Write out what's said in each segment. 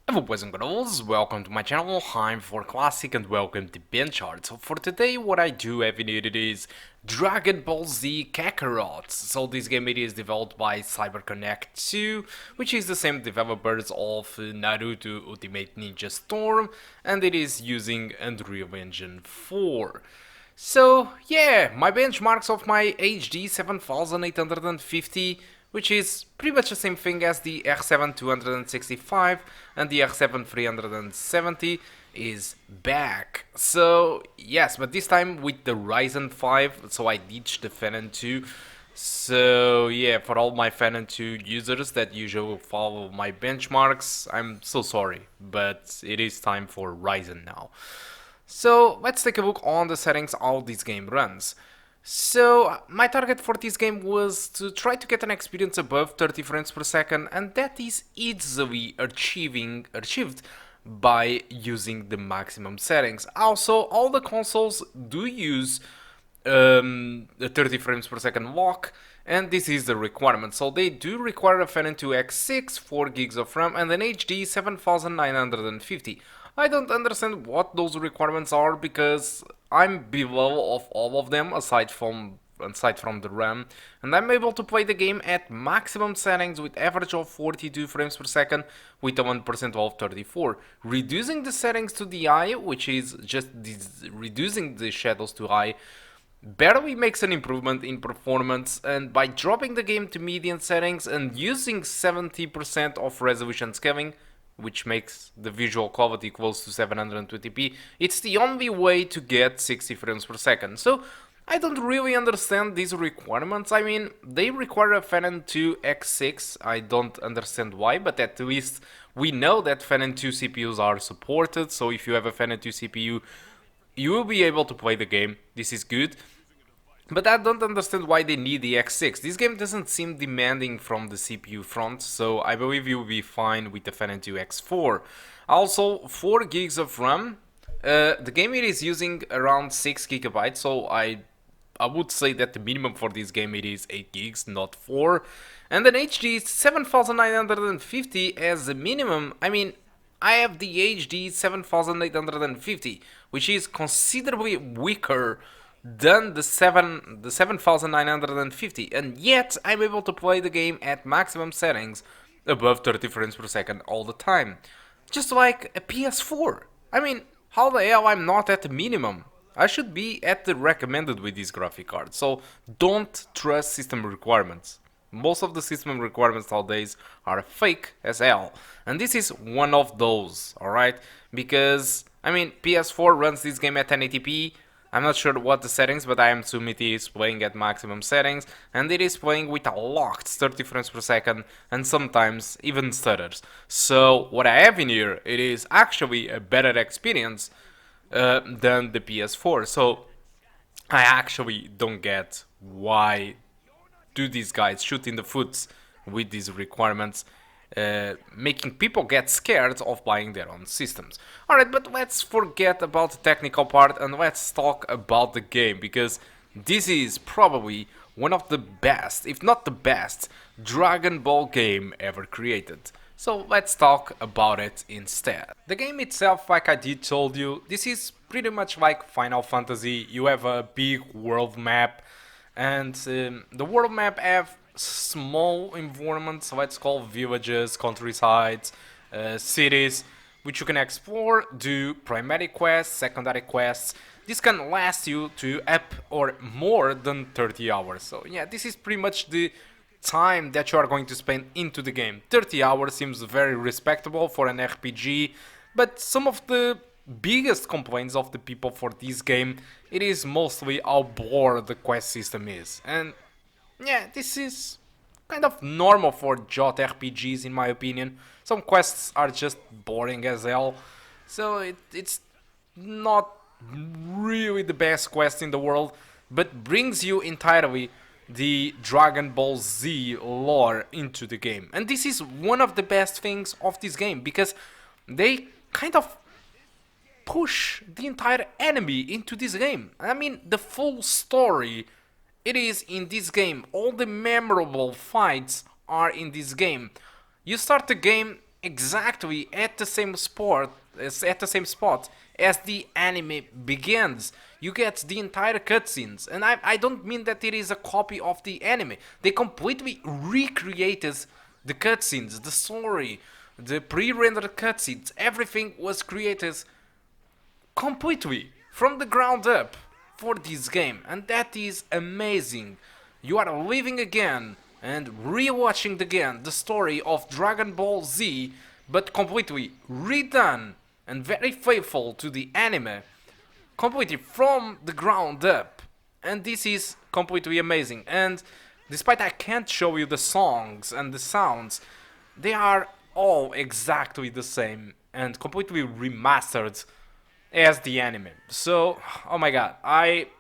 Hello boys and girls, welcome to my channel, I'm for Classic and welcome to BenchART. So for today what I do have in it is Dragon Ball Z Kakarot. So this game it is developed by CyberConnect 2, which is the same developers of Naruto Ultimate Ninja Storm, and it is using Unreal Engine 4. So yeah, my benchmarks of my HD 7850, which is pretty much the same thing as the R7 265 and the R7 370, is back. So yes, but this time with the Ryzen 5, so I ditched the Phenom 2. So yeah, for all my Phenom 2 users that usually follow my benchmarks, I'm so sorry, but it is time for Ryzen now. So let's take a look on the settings how this game runs. So my target for this game was to try to get an experience above 30 frames per second, and that is easily achieved by using the maximum settings. Also, all the consoles do use the 30 frames per second lock, and this is the requirement. So they do require a Phenom 2 X6, 4 gigs of RAM, and an HD 7950. I don't understand what those requirements are because I'm below of all of them aside from the RAM, and I'm able to play the game at maximum settings with average of 42 frames per second with a 1% of 34. Reducing the settings to the eye, which is just reducing the shadows to high, barely makes an improvement in performance, and by dropping the game to median settings and using 70% of resolution scaling, which makes the visual quality close to 720p, it's the only way to get 60 frames per second. So I don't really understand these requirements. I mean, they require a Phenom 2 X6, I don't understand why, but at least we know that Phenom 2 CPUs are supported, so if you have a Phenom 2 CPU, you will be able to play the game. This is good. But I don't understand why they need the X6. This game doesn't seem demanding from the CPU front, so I believe you'll be fine with the Phenom 2 X4. Also, 4 gigs of RAM. The game it is using around 6 gigabytes, so I would say that the minimum for this game it is 8 gigs, not 4. And an HD 7950 as a minimum. I mean, I have the HD 7850, which is considerably weaker than the 7950, and yet I'm able to play the game at maximum settings above 30 frames per second all the time. Just like a PS4. I mean, how the hell I'm not at the minimum? I should be at the recommended with this graphic card, so don't trust system requirements. Most of the system requirements nowadays are fake as hell, and this is one of those, alright? Because, I mean, PS4 runs this game at 1080p, I'm not sure what the settings, but I assume it is playing at maximum settings, and it is playing with a locked 30 frames per second, and sometimes even stutters. So what I have in here, it is actually a better experience than the PS4. So I actually don't get why do these guys shoot in the foot with these requirements, making people get scared of buying their own systems. Alright, but let's forget about the technical part and let's talk about the game, because this is probably one of the best, if not the best, Dragon Ball game ever created. So let's talk about it instead. The game itself, like I did told you, this is pretty much like Final Fantasy. You have a big world map, and the world map have small environments, let's call villages, countrysides, cities, which you can explore, do primary quests, secondary quests. This can last you to up or more than 30 hours. So yeah, this is pretty much the time that you are going to spend into the game. 30 hours seems very respectable for an RPG, but some of the biggest complaints of the people for this game, it is mostly how bored the quest system is. And yeah, this is kind of normal for JRPGs in my opinion. Some quests are just boring as hell, so it's not really the best quest in the world, but brings you entirely the Dragon Ball Z lore into the game. And this is one of the best things of this game, because they kind of push the entire enemy into this game. I mean, the full story, it is in this game. All the memorable fights are in this game. You start the game exactly at the same spot as the anime begins. You get the entire cutscenes, and I don't mean that it is a copy of the anime. They completely recreated the cutscenes, the story, the pre-rendered cutscenes. Everything was created completely from the ground up for this game, and that is amazing. You are living again and rewatching again the story of Dragon Ball Z, but completely redone and very faithful to the anime, completely from the ground up. And this is completely amazing. And despite I can't show you the songs and the sounds, they are all exactly the same and completely remastered as the anime. So, oh my god,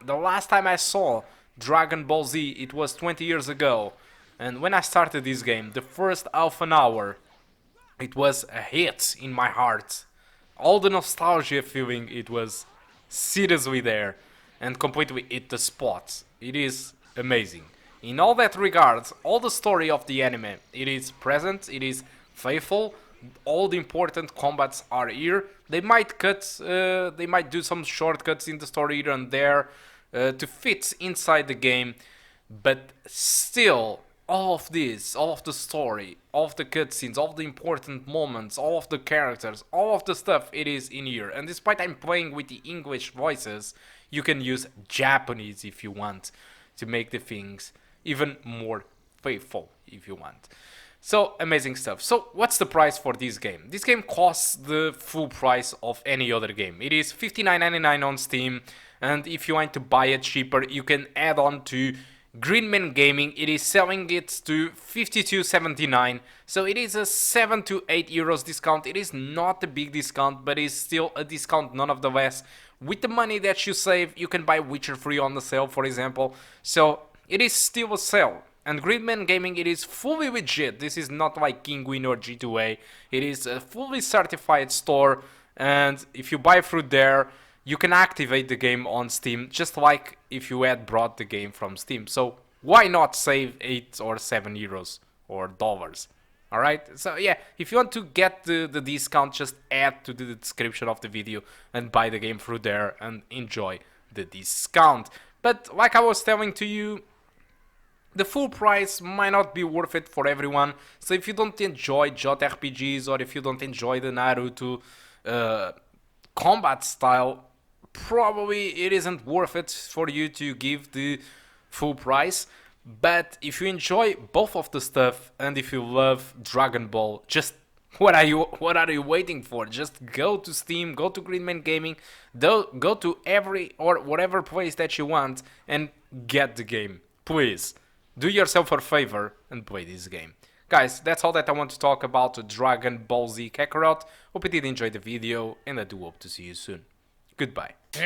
the last time I saw Dragon Ball Z, it was 20 years ago, and when I started this game, the first half an hour, it was a hit in my heart. All the nostalgia feeling, it was seriously there, and completely hit the spot. It is amazing. In all that regards, all the story of the anime, it is present, it is faithful. All the important combats are here. They might do some shortcuts in the story here and there to fit inside the game, but still, all of this, all of the story, all of the cutscenes, all of the important moments, all of the characters, all of the stuff, it is in here. And despite I'm playing with the English voices, you can use Japanese if you want to make the things even more faithful if you want. So, amazing stuff. So, what's the price for this game? This game costs the full price of any other game. It is $59.99 on Steam, and if you want to buy it cheaper, you can add on to Greenman Gaming. It is selling it to $52.79, so it is a 7 to 8 euros discount. It is not a big discount, but it's still a discount nonetheless. With the money that you save, you can buy Witcher 3 on the sale, for example, so it is still a sale. And Greenman Gaming, it is fully legit. This is not like Kinguin or G2A. It is a fully certified store, and if you buy through there, you can activate the game on Steam, just like if you had brought the game from Steam. So why not save 8 or 7 euros or dollars? Alright, so yeah, if you want to get the discount, just add to the description of the video and buy the game through there and enjoy the discount. But like I was telling to you, the full price might not be worth it for everyone. So if you don't enjoy JRPGs, or if you don't enjoy the Naruto combat style, probably it isn't worth it for you to give the full price. But if you enjoy both of the stuff, and if you love Dragon Ball, just what are you waiting for? Just go to Steam, go to Greenman Gaming, go to every or whatever place that you want and get the game. Please, do yourself a favor and play this game. Guys, that's all that I want to talk about Dragon Ball Z Kakarot. Hope you did enjoy the video, and I do hope to see you soon. Goodbye. No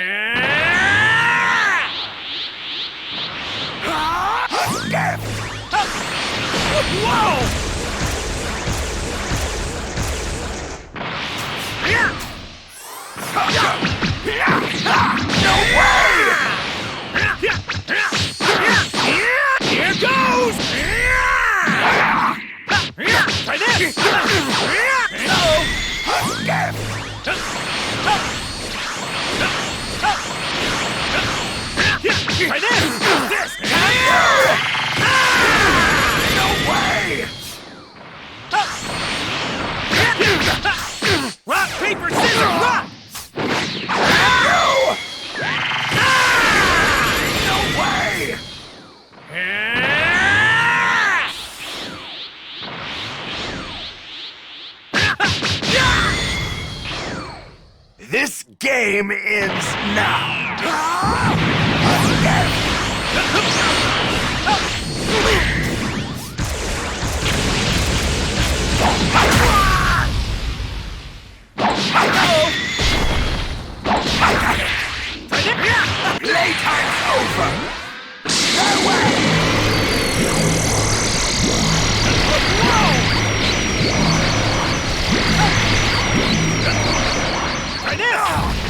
way! Here goes! Try this! Try this! No way! Rock, paper, scissors, rock! No way! This game ends now. Playtime's over. No way. Try this!